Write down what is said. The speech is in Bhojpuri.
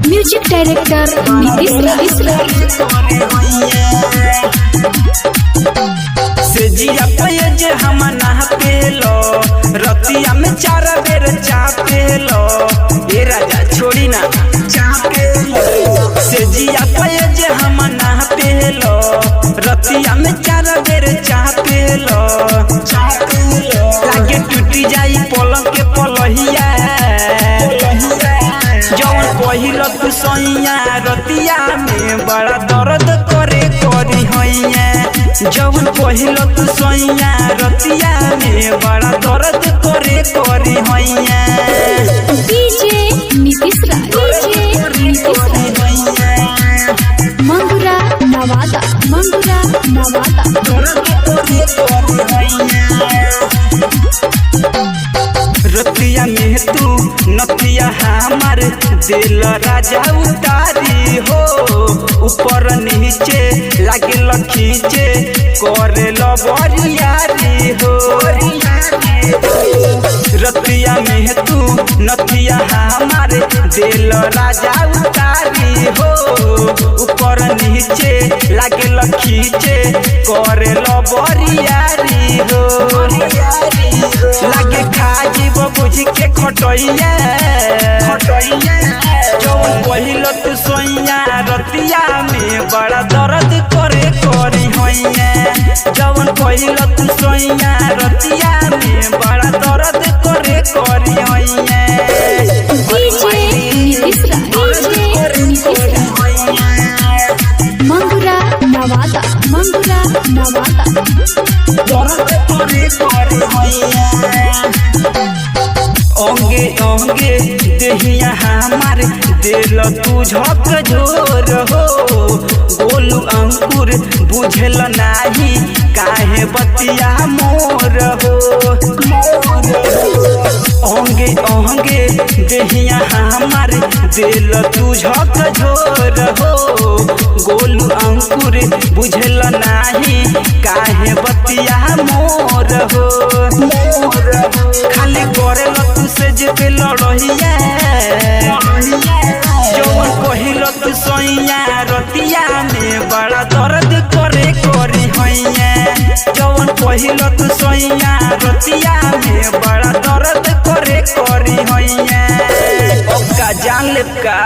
म्यूजिक डायरेक्टर नीतीश से जिया पेज हम नहपेलो रतिया में 4 बेर चापेलो ए राजा छोड़ी ना चापेलो से जिया पेज हम नहपेलो रतिया में 4 बेर चापेलो लागे टूटी जाई पलंग के पलहिया जौन पहिलो तू सैया रतिया में बड़ा दर्द करे करी हैया जौन पहिलो तू सैया रतिया में बड़ा दर्द करे करी हैया डीजे नीतीश मंगुरा नवादा रतिया में तू नतिया हमार दिल राजा उतारी हो ऊपर नीचे लागे खींचे करे बरियारी हो रतिया में तू नतिया हमार दिल राजा उतारी हो ऊपर नीचे लागे खींचे करे बरियारी हो लागे खाजीब बुझ के खटैया जौन पहिलो तू सैया रतिया में बड़ा दर्द करे करी हैया जौन पहिलो तू सैया रतिया में बड़ा दर्द करे करी हैया मंगुरा नवादा दर्द करे करी हैया अंगे अंगे देहिया हमार दिल तू झक झोर हो गोलू अंकुर बुझल नाही काहे बतिया मोर हो अंगे अंगे देहिया हमार दिल तू झक झोर हो गोलू अंकुर बुझल नाही काहे बतिया मोर हो खाली करे तू से जे लड़हिया जौन पहिलो तू सैया रतिया में बड़ा दर्द करे करी हैया जौन पहिलो तू सैया रतिया में बड़ा दर्द करे करी हैया अब का जान लेब का।